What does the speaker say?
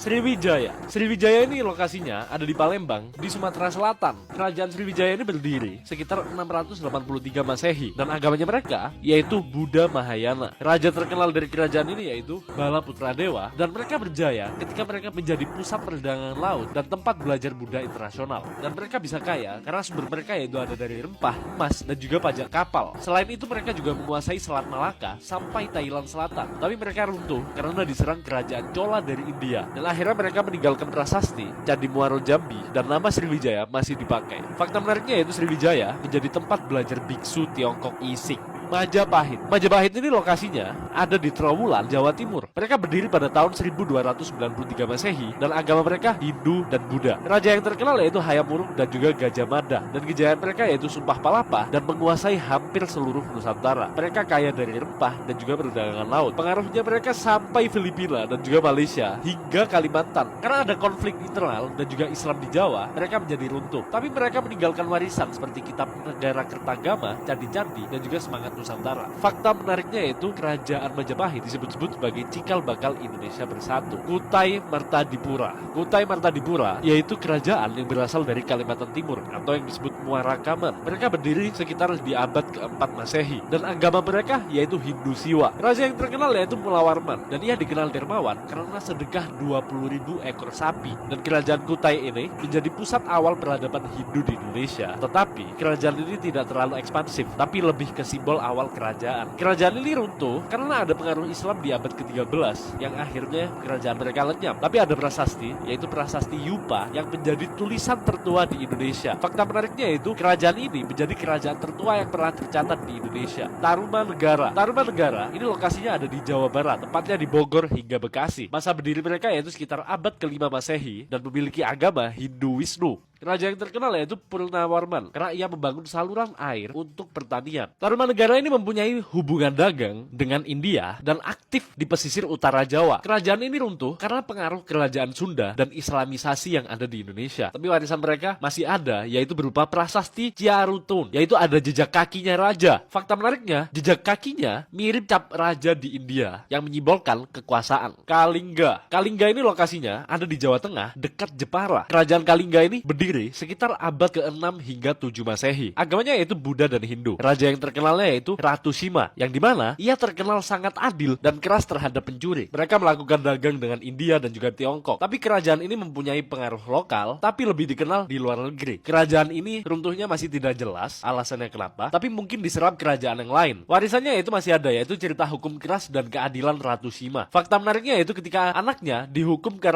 Sriwijaya. Sriwijaya ini lokasinya ada di Palembang, di Sumatera Selatan. Kerajaan Sriwijaya ini berdiri sekitar 683 Masehi dan agamanya mereka yaitu Buddha Mahayana. Raja terkenal dari kerajaan ini yaitu Bala Putra Dewa dan mereka berjaya ketika mereka menjadi pusat perdagangan laut dan tempat belajar Buddha internasional. Dan mereka bisa kaya karena sumber mereka yaitu ada dari rempah, emas, dan juga pajak kapal. Selain itu mereka juga menguasai Selat Malaka sampai Thailand Selatan. Tapi mereka runtuh karena diserang kerajaan Chola dari India. Dan akhirnya mereka meninggalkan prasasti Candi Muaro Jambi dan nama Sriwijaya masih dipakai. Fakta menariknya yaitu Sriwijaya menjadi tempat belajar biksu Tiongkok Isik. Majapahit. Majapahit ini lokasinya ada di Trowulan, Jawa Timur. Mereka berdiri pada tahun 1293 Masehi dan agama mereka Hindu dan Buddha. Raja yang terkenal yaitu Hayam Wuruk dan juga Gajah Mada. Dan kejayaan mereka yaitu Sumpah Palapa dan menguasai hampir seluruh Nusantara. Mereka kaya dari rempah dan juga perdagangan laut. Pengaruhnya mereka sampai Filipina dan juga Malaysia hingga Kalimantan. Karena ada konflik internal dan juga Islam di Jawa, mereka menjadi runtuh. Tapi mereka meninggalkan warisan seperti kitab negara Kertagama, candi-candi dan juga semangat Nusantara. Fakta menariknya yaitu kerajaan Majapahit disebut-sebut sebagai cikal bakal Indonesia bersatu. Kutai Martadipura. Kutai Martadipura yaitu kerajaan yang berasal dari Kalimantan Timur atau yang disebut Muara Kaman. Mereka berdiri sekitar di abad keempat Masehi dan agama mereka yaitu Hindu Siwa. Raja yang terkenal yaitu Mulawarman dan ia dikenal dermawan karena sedekah 20.000 ekor sapi. Dan kerajaan Kutai ini menjadi pusat awal peradaban Hindu di Indonesia. Tetapi kerajaan ini tidak terlalu ekspansif, tapi lebih ke simbol awal kerajaan. Kerajaan ini runtuh karena ada pengaruh Islam di abad ke-13 yang akhirnya kerajaan mereka lenyap. Tapi ada prasasti, yaitu prasasti Yupa yang menjadi tulisan tertua di Indonesia. Fakta menariknya yaitu kerajaan ini menjadi kerajaan tertua yang pernah tercatat di Indonesia. Tarumanegara. Tarumanegara ini lokasinya ada di Jawa Barat, tepatnya di Bogor hingga Bekasi. Masa berdiri mereka yaitu sekitar abad ke-5 Masehi dan memiliki agama Hindu Wisnu. Raja yang terkenal yaitu Purnawarman karena ia membangun saluran air untuk pertanian. Tarumanegara ini mempunyai hubungan dagang dengan India dan aktif di pesisir utara Jawa. Kerajaan ini runtuh karena pengaruh kerajaan Sunda dan Islamisasi yang ada di Indonesia. Tapi warisan mereka masih ada yaitu berupa prasasti Ciarutun, yaitu ada jejak kakinya raja. Fakta menariknya, jejak kakinya mirip cap raja di India yang menyimbolkan kekuasaan. Kalingga. Kalingga ini lokasinya ada di Jawa Tengah dekat Jepara. Kerajaan Kalingga ini berdiri sekitar abad ke-6 hingga 7 Masehi. Agamanya yaitu Buddha dan Hindu. Raja yang terkenalnya yaitu Ratu Sima, yang dimana ia terkenal sangat adil dan keras terhadap pencuri. Mereka melakukan dagang dengan India dan juga Tiongkok. Tapi kerajaan ini mempunyai pengaruh lokal, tapi lebih dikenal di luar negeri. Kerajaan ini runtuhnya masih tidak jelas alasannya kenapa, tapi mungkin diserap kerajaan yang lain. Warisannya yaitu masih ada, yaitu cerita hukum keras dan keadilan Ratu Sima. Fakta menariknya yaitu ketika anaknya dihukum karena